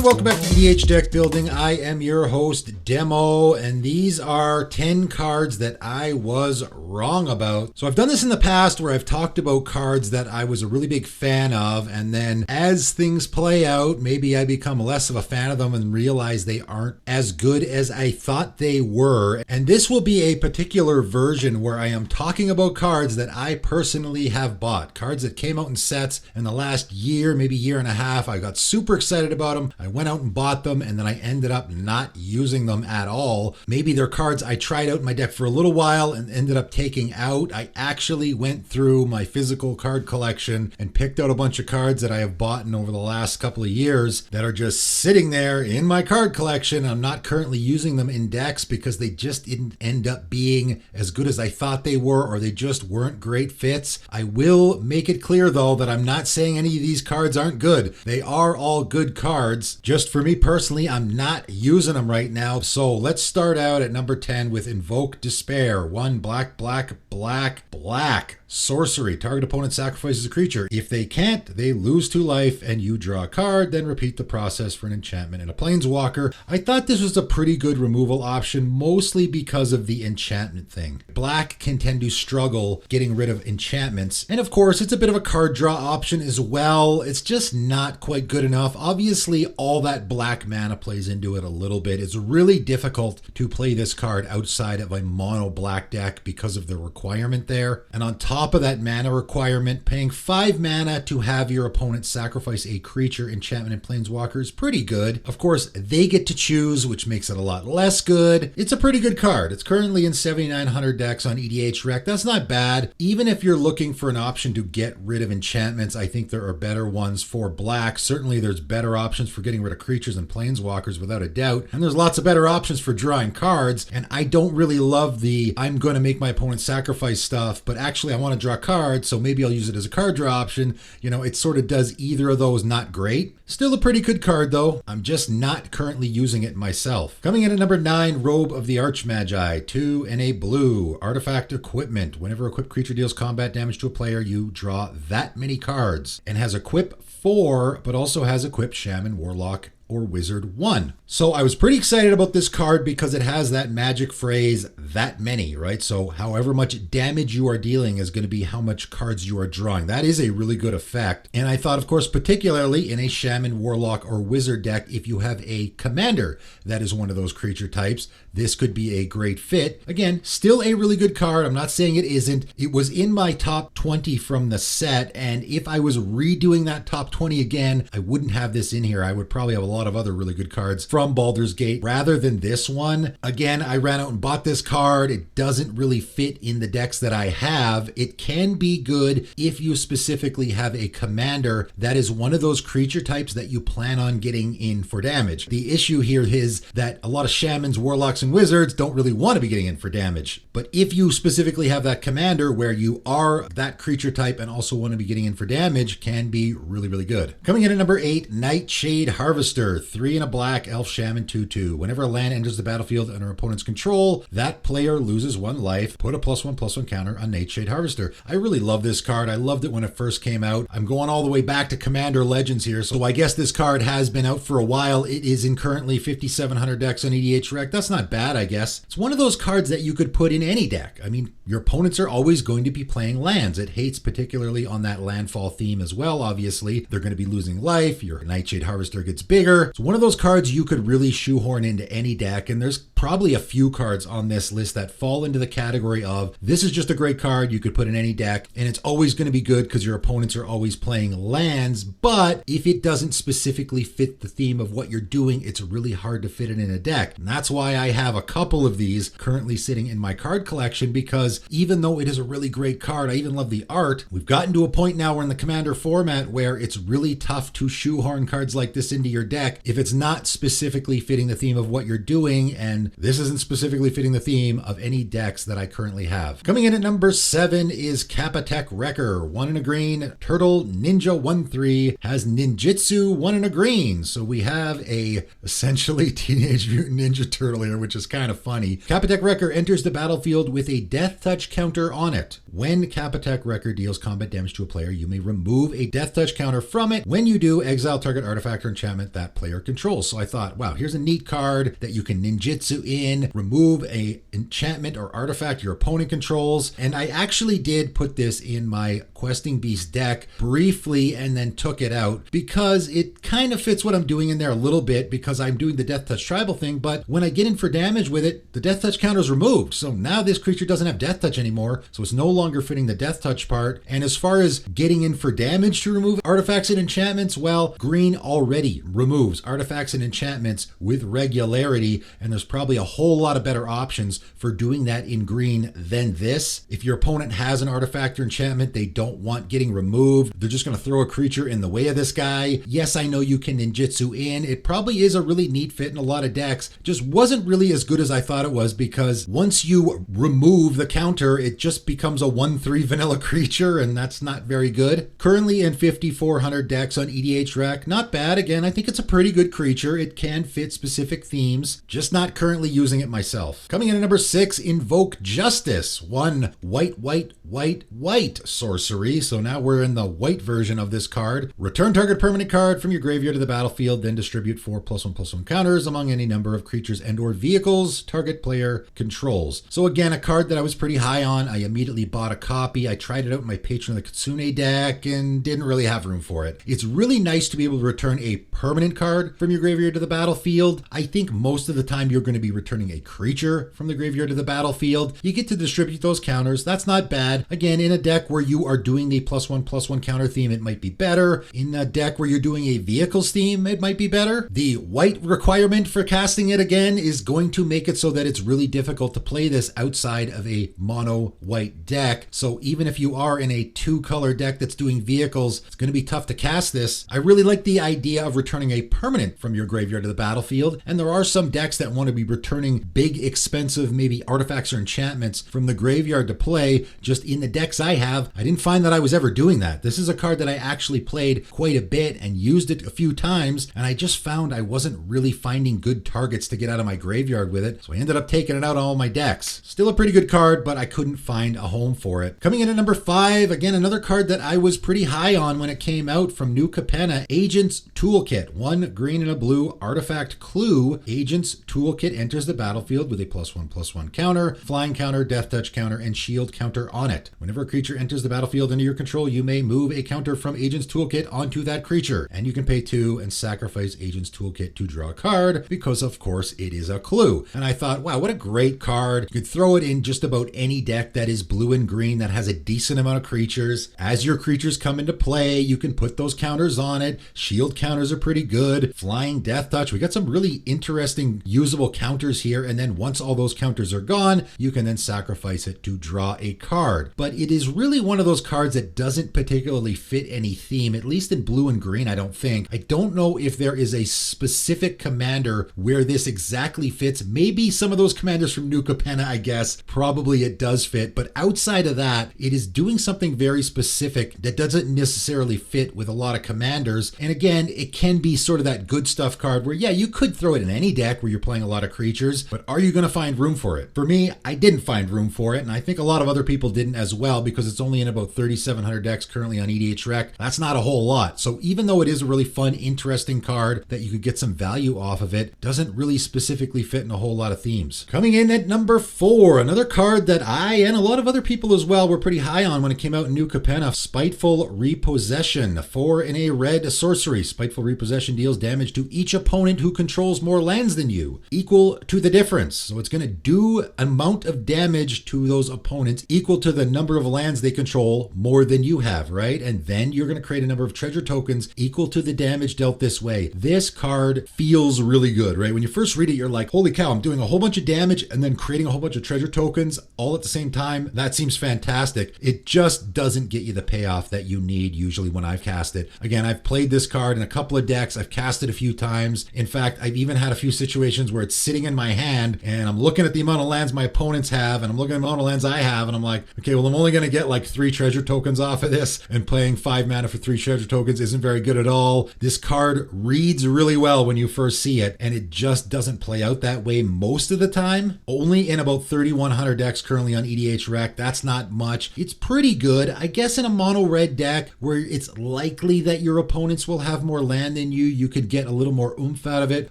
welcome back to EDH Deck Building. I am your host, Demo, and these are 10 cards that I was wrong about. So I've done this in the past where I've talked about cards that I was a really big fan of, and then as things play out, maybe I become less of a fan of them and realize they aren't as good as I thought they were. And this will be a particular version where I am talking about cards that I personally have bought. Cards that came out in sets in the last year, maybe year and a half. I got super excited about them. I went out and bought them, and then I ended up not using them at all. Maybe they're cards I tried out in my deck for a little while and ended up taking out. I actually went through my physical card collection and picked out a bunch of cards that I have bought in over the last couple of years that are just sitting there in my card collection. I'm not currently using them in decks because they just didn't end up being as good as I thought they were, or they just weren't great fits. I will make it clear though that I'm not saying any of these cards aren't good. They are all good cards. Just for me personally, I'm not using them right now. So let's start out at number 10 with Invoke Despair. 1 black, black, black, black. Sorcery. Target opponent sacrifices a creature. If they can't, they lose 2 life and you draw a card, then repeat the process for an enchantment and a planeswalker. I thought this was a pretty good removal option, mostly because of the enchantment thing. Black can tend to struggle getting rid of enchantments. And of course, it's a bit of a card draw option as well. It's just not quite good enough. Obviously, all that black mana plays into it a little bit. It's really difficult to play this card outside of a mono black deck because of the requirement there. And on top of that mana requirement, paying 5 mana to have your opponent sacrifice a creature, enchantment, and planeswalker is pretty good. Of course, they get to choose, which makes it a lot less good. It's a pretty good card. It's currently in 7,900 decks on EDH Rec. That's not bad. Even if you're looking for an option to get rid of enchantments, I think there are better ones for black. Certainly there's better options for getting rid of creatures and planeswalkers without a doubt. And there's lots of better options for drawing cards. And I don't really love the I'm going to make my opponent sacrifice stuff, but actually I want to draw cards, so maybe I'll use it as a card draw option. You know, it sort of does either of those. Not great. Still a pretty good card though. I'm just not currently using it myself. Coming in at number 9, Robe of the Archmagi. 2 and a blue. Artifact equipment. Whenever equipped creature deals combat damage to a player, you draw that many cards. And has equip 4, but also has equipped Shaman, Warlock, or Wizard 1. So I was pretty excited about this card because it has that magic phrase, that many, right? So however much damage you are dealing is going to be how much cards you are drawing. That is a really good effect. And I thought, of course, particularly in a Shaman, Warlock, or Wizard deck, if you have a commander that is one of those creature types, this could be a great fit. Again, still a really good card. I'm not saying it isn't. It was in my top 20 from the set, and if I was redoing that top 20 again, I wouldn't have this in here. I would probably have a lot of other really good cards from Baldur's Gate rather than this one. Again, I ran out and bought this card. It doesn't really fit in the decks that I have. It can be good if you specifically have a commander that is one of those creature types that you plan on getting in for damage. The issue here is that a lot of Shamans, Warlocks, and Wizards don't really want to be getting in for damage. But if you specifically have that commander where you are that creature type and also want to be getting in for damage, can be really, really good. Coming in at number 8, Nightshade Harvester. 3 and a black, Elf Shaman 2/2. Whenever a land enters the battlefield under opponent's control, that player loses 1 life. Put a +1/+1 counter on Nightshade Harvester. I really love this card. I loved it when it first came out. I'm going all the way back to Commander Legends here, so I guess this card has been out for a while. It is in currently 5,700 decks on EDH Rec. That's not bad, I guess. It's one of those cards that you could put in any deck. I mean, your opponents are always going to be playing lands. It hates particularly on that landfall theme as well, obviously. They're going to be losing life. Your Nightshade Harvester gets bigger. It's one of those cards you could really shoehorn into any deck, and there's probably a few cards on this list that fall into the category of this is just a great card you could put in any deck, and it's always going to be good because your opponents are always playing lands. But if it doesn't specifically fit the theme of what you're doing, it's really hard to fit it in a deck. And that's why I have a couple of these currently sitting in my card collection, because even though it is a really great card, I even love the art, we've gotten to a point now where in the Commander format where it's really tough to shoehorn cards like this into your deck if it's not specifically fitting the theme of what you're doing. And this isn't specifically fitting the theme of any decks that I currently have. Coming in at number 7 is Kappa Tech-Wrecker, 1 in a green, Turtle Ninja 1/3, has Ninjutsu 1 in a green. So we have a essentially Teenage Mutant Ninja Turtle here, which is kind of funny. Kappa Tech-Wrecker enters the battlefield with a death touch counter on it. When Kappa Tech-Wrecker deals combat damage to a player, you may remove a death touch counter from it. When you do, exile target artifact or enchantment that player controls. So I thought, wow, here's a neat card that you can ninjutsu in, remove a enchantment or artifact your opponent controls. And I actually did put this in my Questing Beast deck briefly and then took it out because it kind of fits what I'm doing in there a little bit, because I'm doing the death touch tribal thing, but when I get in for damage with it, the death touch counter is removed. So now this creature doesn't have death touch anymore, so it's no longer fitting the death touch part. And as far as getting in for damage to remove artifacts and enchantments, well, green already removes artifacts and enchantments with regularity, and there's probably a whole lot of better options for doing that in green than this. If your opponent has an artifact or enchantment they don't want getting removed, they're just going to throw a creature in the way of this guy. Yes, I know you can ninjutsu in. It probably is a really neat fit in a lot of decks. Just wasn't really as good as I thought it was, because once you remove the counter, it just becomes a 1/3 vanilla creature, and that's not very good. Currently in 5,400 decks on EDHREC. Not bad. Again, I think it's a pretty good creature. It can fit specific themes, just not currently using it myself. Coming in at number 6, Invoke Justice. 1 white sorcery. So now we're in the white version of this card. Return target permanent card from your graveyard to the battlefield, then distribute 4 +1/+1 counters among any number of creatures and or vehicles target player controls. So again, a card that I was pretty high on. I immediately bought a copy. I tried it out in my Patron of the Kitsune deck and didn't really have room for it. It's really nice to be able to return a permanent card from your graveyard to the battlefield. I think most of the time you're going to be returning a creature from the graveyard to the battlefield. You get to distribute those counters. That's not bad. Again, in a deck where you are doing the +1/+1 counter theme, it might be better. In a deck where you're doing a vehicles theme, it might be better. The white requirement for casting it again is going to make it so that it's really difficult to play this outside of a mono white deck. So even if you are in a 2-color deck that's doing vehicles, it's going to be tough to cast this. I really like the idea of returning a permanent from your graveyard to the battlefield, and there are some decks that want to be returning big, expensive, maybe artifacts or enchantments from the graveyard to play. Just in the decks I have, I didn't find that I was ever doing that. This is a card that I actually played quite a bit and used it a few times, and I just found I wasn't really finding good targets to get out of my graveyard with it, so I ended up taking it out on all my decks. Still a pretty good card, but I couldn't find a home for it. Coming in at number 5, again, another card that I was pretty high on when it came out from New Capenna, Agent's Toolkit. 1 green and a blue artifact clue. Agent's Toolkit enters the battlefield with a +1/+1 counter, flying counter, death touch counter, and shield counter on it. Whenever a creature enters the battlefield under your control, you may move a counter from Agent's Toolkit onto that creature, and you can pay 2 and sacrifice Agent's Toolkit to draw a card, because of course it is a clue. And I thought, wow, what a great card. You could throw it in just about any deck that is blue and green that has a decent amount of creatures. As your creatures come into play, you can put those counters on it. Shield counters are pretty good. Flying, death touch. We got some really interesting usable counters here, and then once all those counters are gone, you can then sacrifice it to draw a card. But it is really one of those cards that doesn't particularly fit any theme, at least in blue and green, I don't think. I don't know if there is a specific commander where this exactly fits. Maybe some of those commanders from New Capenna, I guess, probably it does fit, but outside of that, it is doing something very specific that doesn't necessarily fit with a lot of commanders. And again, it can be sort of that good stuff card where, yeah, you could throw it in any deck where you're playing a lot of creatures, but are you going to find room for it? For me, I didn't find room for it, and I think a lot of other people didn't as well, because it's only in about 3,700 decks currently on EDHREC. That's not a whole lot. So even though it is a really fun, interesting card that you could get some value off of, it doesn't really specifically fit in a whole lot of themes. Coming in at number 4, another card that I and a lot of other people as well were pretty high on when it came out in New Capenna, Spiteful Repossession. 4 in a red sorcery. Spiteful Repossession deals damage to each opponent who controls more lands than you, equal to the difference. So it's going to do amount of damage to those opponents equal to the number of lands they control more than you have, right? And then you're going to create a number of treasure tokens equal to the damage dealt this way. This card feels really good, right? When you first read it, you're like, holy cow, I'm doing a whole bunch of damage and then creating a whole bunch of treasure tokens all at the same time. That seems fantastic. It just doesn't get you the payoff that you need usually when I've cast it. Again, I've played this card in a couple of decks. I've cast it a few times. In fact, I've even had a few situations where it's sitting sitting in my hand and I'm looking at the amount of lands my opponents have and I'm looking at the amount of lands I have and I'm like, okay, well, I'm only going to get like 3 treasure tokens off of this, and playing 5 mana for 3 treasure tokens isn't very good at all. This card reads really well when you first see it, and it just doesn't play out that way most of the time. Only in about 3,100 decks currently on EDH Rec. That's not much. It's pretty good. I guess in a mono red deck where it's likely that your opponents will have more land than you could get a little more oomph out of it.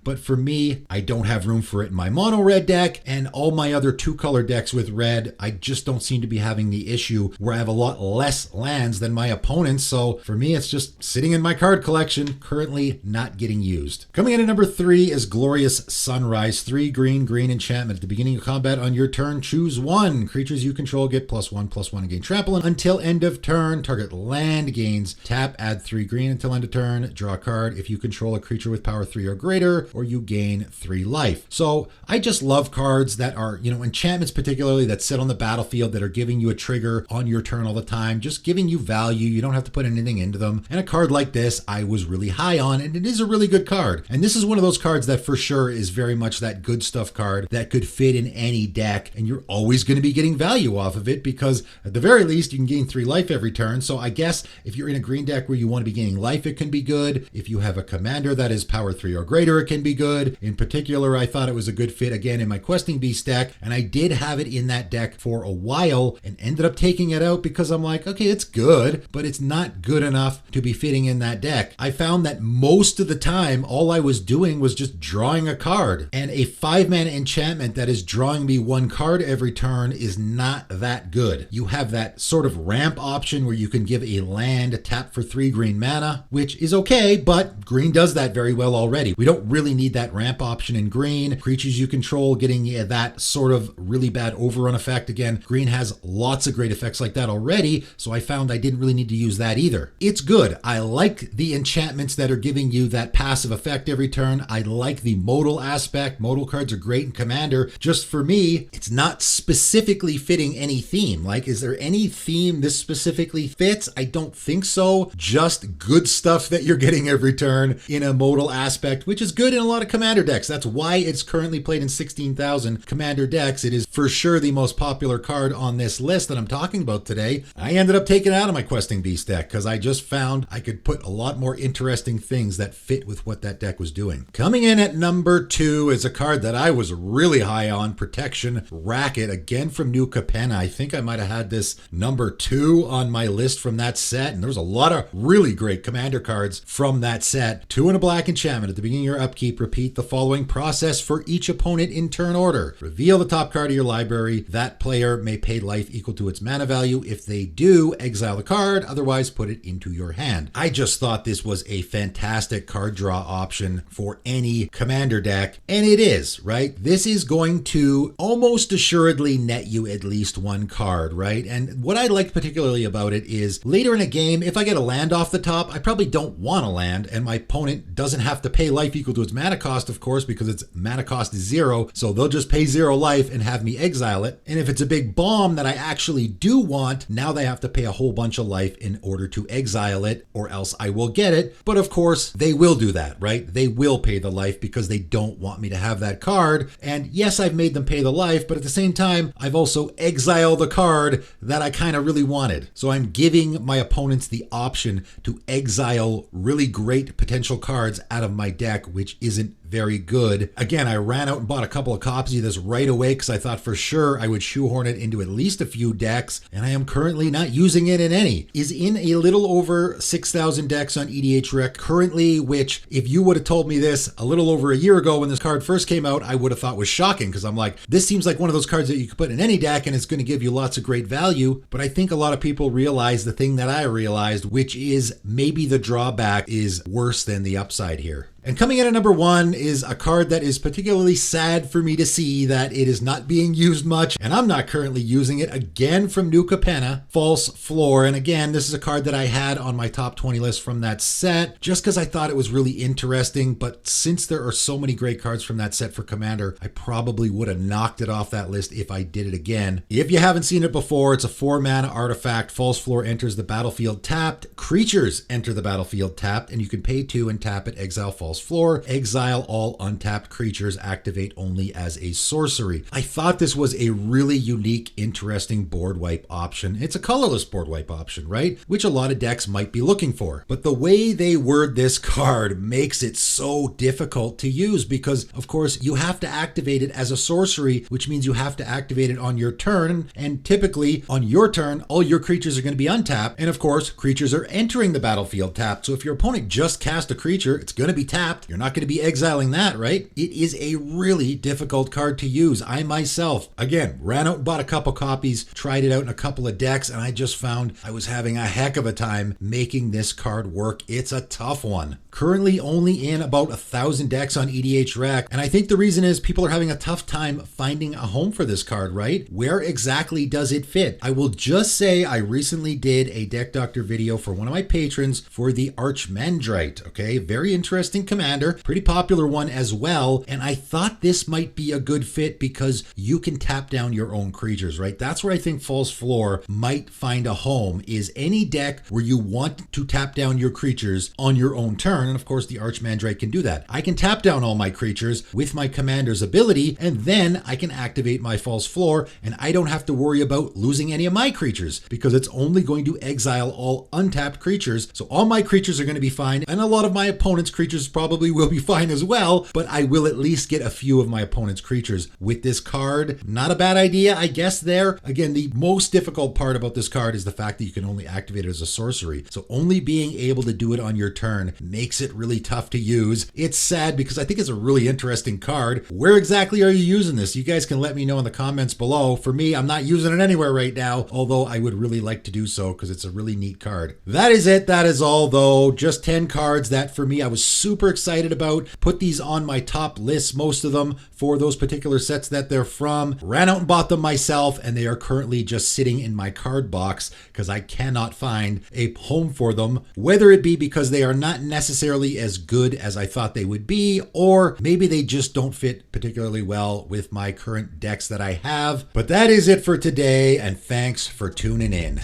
But for me, I don't have room for it in my mono red deck, and all my other 2-color decks with red, I just don't seem to be having the issue where I have a lot less lands than my opponents. So for me, it's just sitting in my card collection, currently not getting used. Coming in at number 3 is Glorious Sunrise. 3 green enchantment. At the beginning of combat on your turn, choose 1. Creatures you control get +1/+1 and gain trample until end of turn. Target land gains tap, add 3 green until end of turn. Draw a card if you control a creature with power 3 or greater, or you gain 3 life. So I just love cards that are, enchantments particularly that sit on the battlefield that are giving you a trigger on your turn all the time, just giving you value. You don't have to put anything into them. And a card like this, I was really high on, and it is a really good card. And this is one of those cards that for sure is very much that good stuff card that could fit in any deck, and you're always going to be getting value off of it because at the very least you can gain 3 life every turn. So I guess if you're in a green deck where you want to be gaining life, it can be good. If you have a commander that is power 3 or greater, it can be good. In particular, I thought it was a good fit again in my Questing Beast deck, and I did have it in that deck for a while and ended up taking it out because I'm like, okay, it's good, but it's not good enough to be fitting in that deck. I found that most of the time, all I was doing was just drawing a card, and a 5-mana enchantment that is drawing me 1 card every turn is not that good. You have that sort of ramp option where you can give a land tap for 3 green mana, which is okay, but green does that very well already. We don't really need that ramp option in green. Creatures you control getting that sort of really bad overrun effect. Again, green has lots of great effects like that already, so I found I didn't really need to use that either. It's good. I like the enchantments that are giving you that passive effect every turn. I like the modal aspect. Modal cards are great in Commander. Just for me, it's not specifically fitting any theme. Like, is there any theme this specifically fits? I don't think so. Just good stuff that you're getting every turn in a modal aspect, which is good in a lot of Commander decks. That's why it's currently played in 16,000 Commander decks. It is for sure the most popular card on this list that I'm talking about today. I ended up taking it out of my Questing Beast deck because I just found I could put a lot more interesting things that fit with what that deck was doing. Coming in at number 2 is a card that I was really high on, Protection Racket, again from New Capenna. I think I might have had this number 2 on my list from that set, and there was a lot of really great Commander cards from that set. 2 and a black enchantment. At the beginning of your upkeep, repeat the following process for each opponent in turn order. Reveal the top card of your library. That player may pay life equal to its mana value. If they do, exile the card, otherwise put it into your hand. I just thought this was a fantastic card draw option for any Commander deck, and it is, right? This is going to almost assuredly net you at least 1 card, right? And what I liked particularly about it is later in a game, if I get a land off the top, I probably don't want a land, and my opponent doesn't have to pay life equal to its mana cost, of course, because its mana cost is 0, so they'll just pay 0 life and have me exile it. And if it's a big bomb that I actually do want, now they have to pay a whole bunch of life in order to exile it, or else I will get it. But of course, they will do that, right? They will pay the life because they don't want me to have that card. And yes, I've made them pay the life, but at the same time, I've also exiled the card that I kind of really wanted. So I'm giving my opponents the option to exile really great potential cards out of my deck, which isn't very good. Again, I ran out and bought a couple of copies of this right away because I thought for sure I would shoehorn it into at least a few decks, and I am currently not using it in any. Is in a little over 6,000 decks on EDH Rec currently, which if you would have told me this a little over a year ago when this card first came out, I would have thought was shocking because I'm like, this seems like one of those cards that you could put in any deck and it's going to give you lots of great value. But I think a lot of people realize the thing that I realized, which is maybe the drawback is worse than the upside here. And coming in at number 1 is a card that is particularly sad for me to see that it is not being used much, and I'm not currently using it, again from New Capenna, False Floor. And again, this is a card that I had on my top 20 list from that set, just because I thought it was really interesting, but since there are so many great cards from that set for Commander, I probably would have knocked it off that list if I did it again. If you haven't seen it before, it's a 4-mana artifact. False Floor enters the battlefield tapped. Creatures enter the battlefield tapped, and you can pay 2 and tap it, exile False false floor, exile all untapped creatures, activate only as a sorcery. I thought this was a really unique, interesting board wipe option. It's a colorless board wipe option, right? Which a lot of decks might be looking for. But the way they word this card makes it so difficult to use because, of course, you have to activate it as a sorcery, which means you have to activate it on your turn. And typically, on your turn, all your creatures are going to be untapped. And of course, creatures are entering the battlefield tapped. So if your opponent just cast a creature, it's going to be tapped. You're not going to be exiling that, right? It is a really difficult card to use. I myself, again, ran out and bought a couple copies, tried it out in a couple of decks, and I just found I was having a heck of a time making this card work. It's a tough one. Currently only in about 1,000 decks on EDHREC, and I think the reason is people are having a tough time finding a home for this card, right? Where exactly does it fit? I will just say I recently did a Deck Doctor video for one of my patrons for the Archmagi, okay? Very interesting commander, pretty popular one as well, and I thought this might be a good fit because you can tap down your own creatures, right? That's where I think False Floor might find a home, is any deck where you want to tap down your creatures on your own turn, and of course the Archmagi can do that. I can tap down all my creatures with my commander's ability, and then I can activate my False Floor, and I don't have to worry about losing any of my creatures because it's only going to exile all untapped creatures. So all my creatures are going to be fine, and a lot of my opponent's creatures probably will be fine as well, but I will at least get a few of my opponent's creatures with this card. Not a bad idea, I guess there. Again, the most difficult part about this card is the fact that you can only activate it as a sorcery. So only being able to do it on your turn makes it really tough to use. It's sad because I think it's a really interesting card. Where exactly are you using this? You guys can let me know in the comments below. For me, I'm not using it anywhere right now, although I would really like to do so because it's a really neat card. That is it. That is all though. Just 10 cards that for me I was super excited about. Put these on my top list, most of them, for those particular sets that they're from. Ran out and bought them myself, and they are currently just sitting in my card box because I cannot find a home for them, whether it be because they are not necessarily as good as I thought they would be, or maybe they just don't fit particularly well with my current decks that I have. But that is it for today, and thanks for tuning in.